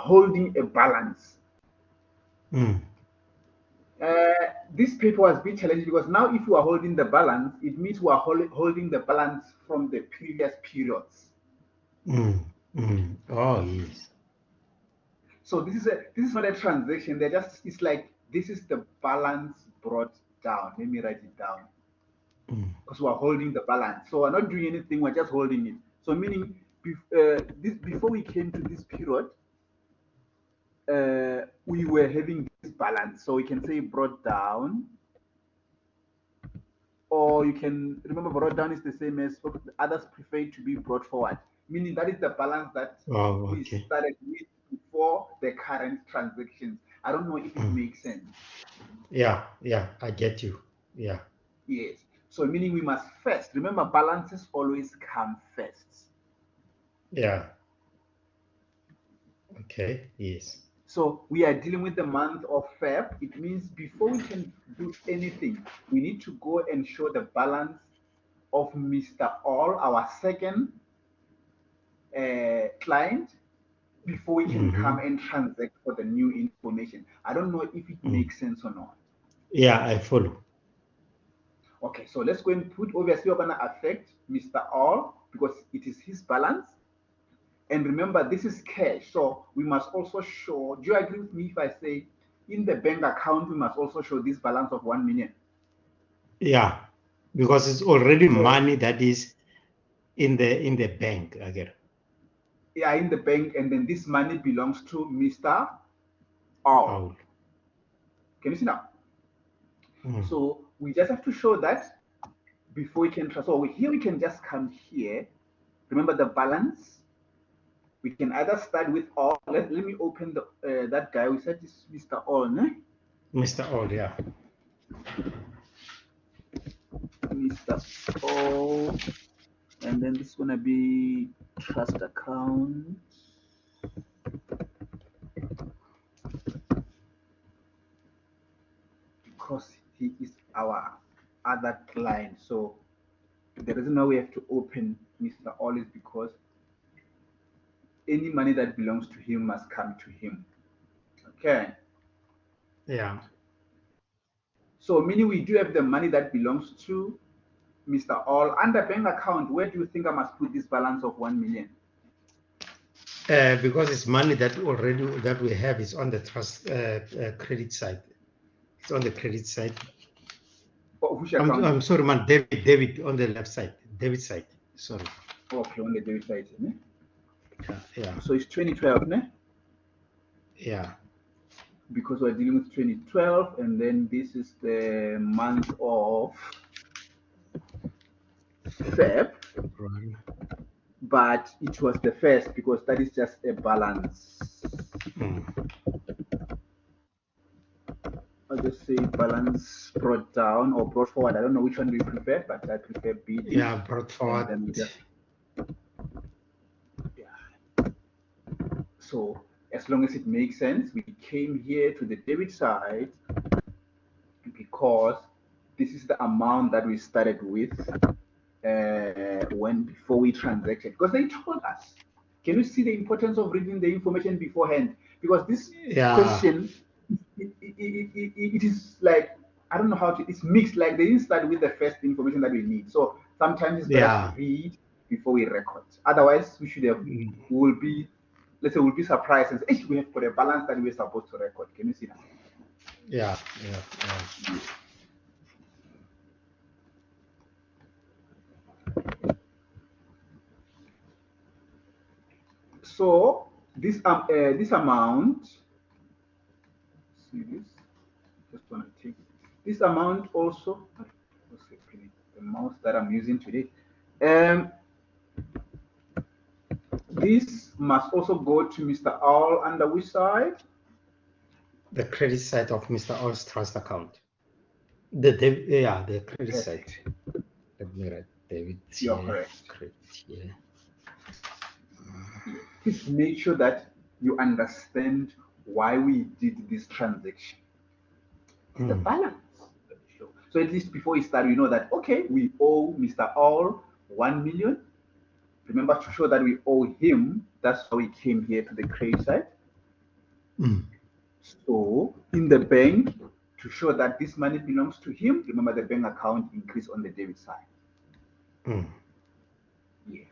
holding a balance. This paper was a bit challenging because now if you are holding the balance, it means we are holding the balance from the previous periods. Oh, yes. So this is not a transaction. It's like this is the balance brought down. Let me write it down. Because we're holding the balance. So we're not doing anything, we're just holding it. So meaning before we came to this period, we were having this balance. So we can say brought down, or you can remember brought down is the same as others prefer to be brought forward, meaning that is the balance that we started with before the current transactions. I don't know if it makes sense. Yeah, I get you. Yeah. Yes. So meaning we must first remember balances always come first. Yeah. Okay. Yes. So we are dealing with the month of Feb. It means before we can do anything, we need to go and show the balance of Mr. All, our second client, before we can come and transact for the new information. I don't know if it makes sense or not. Yeah, I follow. Okay, so let's go and put, obviously we're going to affect Mr. All because it is his balance. And remember, this is cash. So we must also show, do you agree with me if I say in the bank account, we must also show this balance of 1 million? Yeah, because it's already money that is in the bank again. Yeah, in the bank, and then this money belongs to Mr. All. Can you see now? So we just have to show that before we can transfer. So here we can just come here. Remember the balance. We can either start with All. Let me open the that guy. We said this is Mr. All, no? Mr. All, yeah. Mr. All, and then this is gonna be trust account. Because he is our other client. So the reason why we have to open Mr. All is because any money that belongs to him must come to him. Okay. Yeah. So meaning we do have the money that belongs to Mr. All under bank account. Where do you think I must put this balance of 1 million? Because it's money that we have is on the trust credit side. It's on the credit side. Which account? I'm sorry, man. David on the left side. David side. Sorry. Okay, on the debit side, ne? Yeah. So it's 2012, ne? Yeah. Because we're dealing with 2012, and then this is the month of Feb. But it was the first because that is just a balance. I'll just say balance brought down or brought forward. I don't know which one do you prefer, but I prefer BD. Yeah, brought forward. And then yeah. So as long as it makes sense, we came here to the debit side because this is the amount that we started with before we transacted. Because they told us. Can you see the importance of reading the information beforehand? Because this question, it is like, I don't know how to, it's mixed. Like they didn't start with the first information that we need. So sometimes it's better to read before we record. Otherwise, we should have, we'll be surprised and say, hey, we have got a balance that we're supposed to record. Can you see that? Yeah. So this amount, see this, just want to take this amount also. The mouse that I'm using today. This must also go to Mr. All under which side? The credit side of Mr. All's trust account. The credit side. Let me write David. You're correct. Credit here. Please make sure that you understand why we did this transaction. It's the balance. So at least before we start, we know that, okay, we owe Mr. All 1 million. Remember to show that we owe him. That's why we came here to the credit side. So in the bank, to show that this money belongs to him, remember the bank account increase on the debit side. Yes.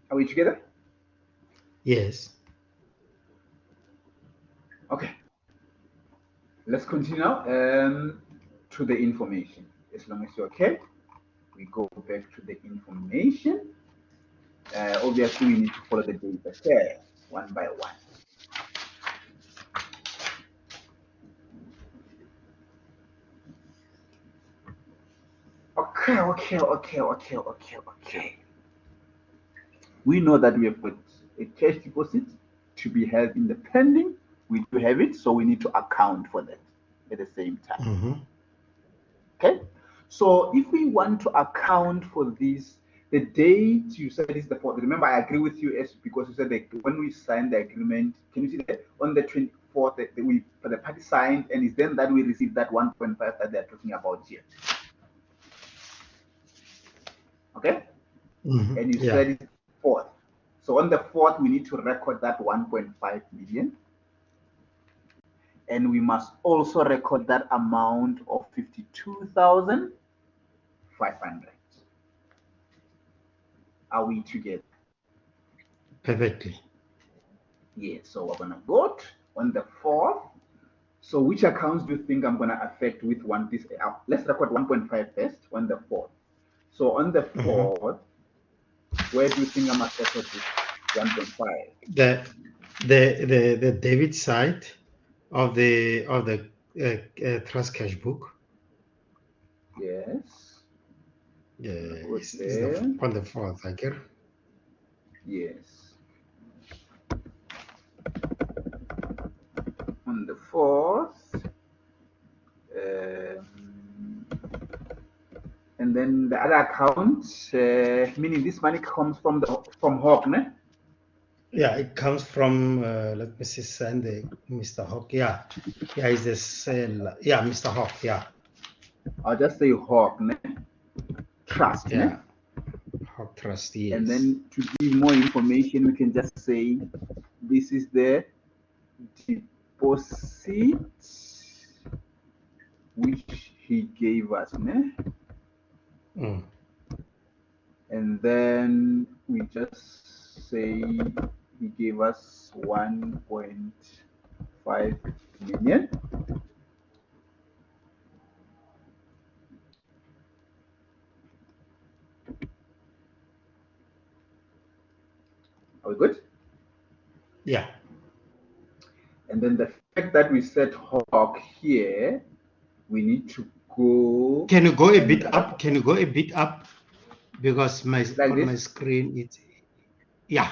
Are we together? Yes. Okay. Let's continue now to the information. As long as you're okay, we go back to the information. Obviously, we need to follow the data here one by one. Okay. We know that we have got a cash deposit to be held in the pending. We do have it, so we need to account for that at the same time. Okay, so if we want to account for this, the date you said is the 4th. Remember, I agree with you as because you said that when we signed the agreement, can you see that on the 24th that the party signed, and it's then that we received that 1.5 that they're talking about here. Okay, and you said it's 4th. So on the 4th, we need to record that 1.5 million. And we must also record that amount of 52,500. Are we together? Perfectly. Yeah, so we're gonna go on the 4th. So which accounts do you think I'm gonna affect with this? Let's record 1.5 first on the 4th. So on the 4th, where do you think I'm affected with 1.5? The debit side of the trust cash book. Yes. Is on the 4th, I guess. Yes. On the 4th. And then the other account, meaning this money comes from Hawk, ne? Yeah, it comes from, let me see, Sunday, Mr. Hawk. Yeah, is the sale. Yeah, Mr. Hawk. Yeah. I'll just say Hawk, ne? Trust, yeah. Ne? Hawk Trust, yes. And then to give more information, we can just say this is the deposit which he gave us, ne? And then we just say he gave us 1.5 million. Are we good? Yeah. And then the fact that we set Hawk here, we need to go. Can you go a bit up? Can you go a bit up? Because my like on my screen it's yeah.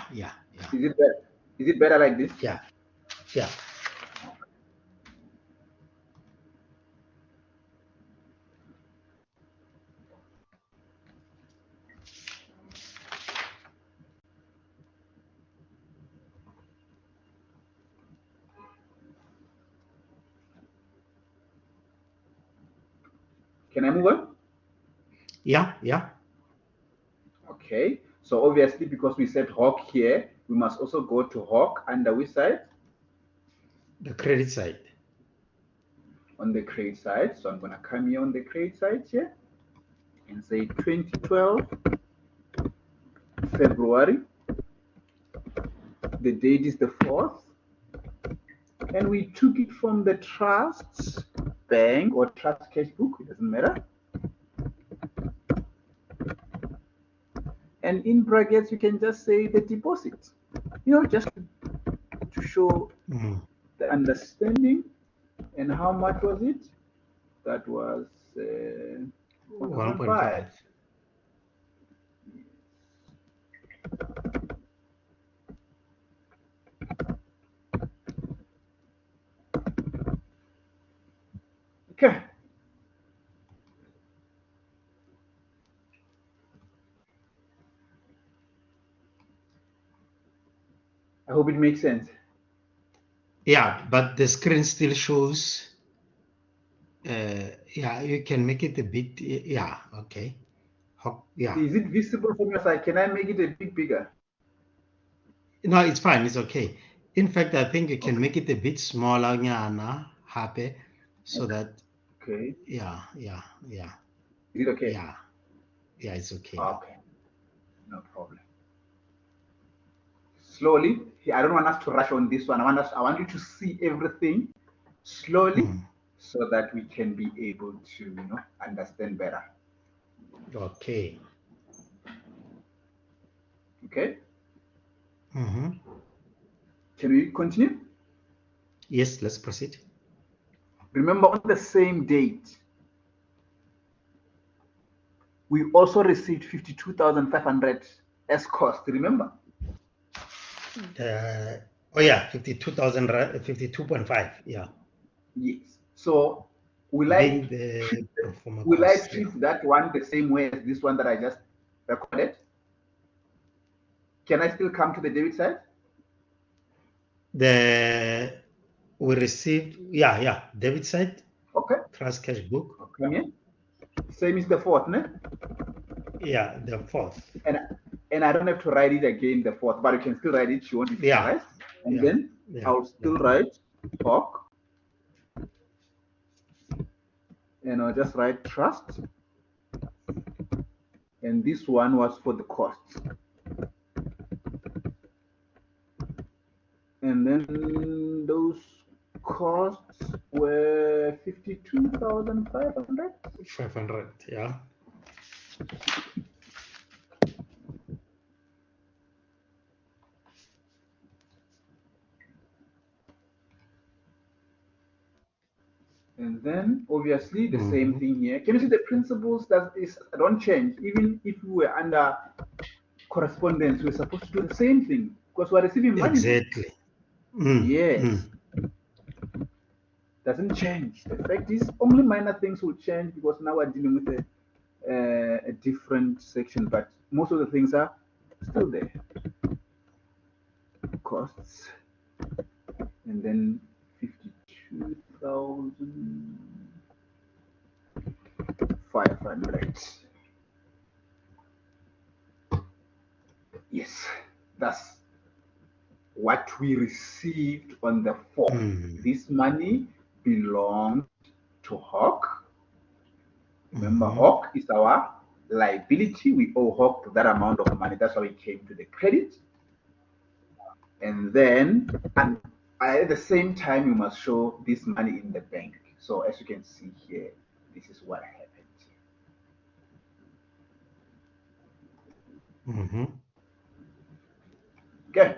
Is it better? Is it better like this? Yeah. Can I move on? Yeah. Okay. So obviously, because we said Hawk here, we must also go to Hawk under which side? The credit side. On the credit side. So I'm going to come here on the credit side here and say 2012 February. The date is the 4th. And we took it from the trust bank or trust cash book, it doesn't matter. And in brackets, you can just say the deposit, just to show the understanding. And how much was it? That was 1.5. Okay. I hope it makes sense. Yeah, but the screen still shows Yeah, you can make it a bit. Yeah, okay. Yeah. Is it visible from your side? Can I make it a bit bigger? No, it's fine. It's okay. In fact, I think you can Okay. make it a bit smaller, nyana, happy, so that Okay. yeah. Is it okay? Yeah, it's okay now. Okay. No problem. Slowly. I don't want us to rush on this one. I want you to see everything slowly so that we can be able to, understand better. Okay. Okay? Mm-hmm. Can we continue? Yes, let's proceed. Remember, on the same date, we also received 52,500 as cost. Remember? Oh yeah, 52,000, 52.5. Yeah. Yes. So will I Being the performer will I cost. Yeah. treat that one the same way as this one that I just recorded? Can I still come to the debit side? We received, debit side, Okay. trust cash book. Come here. Same is the fourth, ne? Yeah, the fourth. And I don't have to write it again, the fourth, but you can still write it if you want it to, Yeah. right? And then I'll still write talk, and I'll just write trust. And this one was for the costs. And then those costs were 52,500. 500, yeah. And then obviously the same thing here. Can you see the principles that don't change? Even if we were under correspondence, we're supposed to do the same thing because we're receiving money. Exactly. Yes. Doesn't change. The fact is, only minor things will change because now we're dealing with a different section, but most of the things are still there. Costs, and then 52,500. Yes, that's what we received on the 4th. This money belonged to Hawk. Remember, Hawk is our liability. We owe Hawk that amount of money. That's how it came to the credit. And then, at the same time, you must show this money in the bank. So as you can see here, this is what happened. Okay.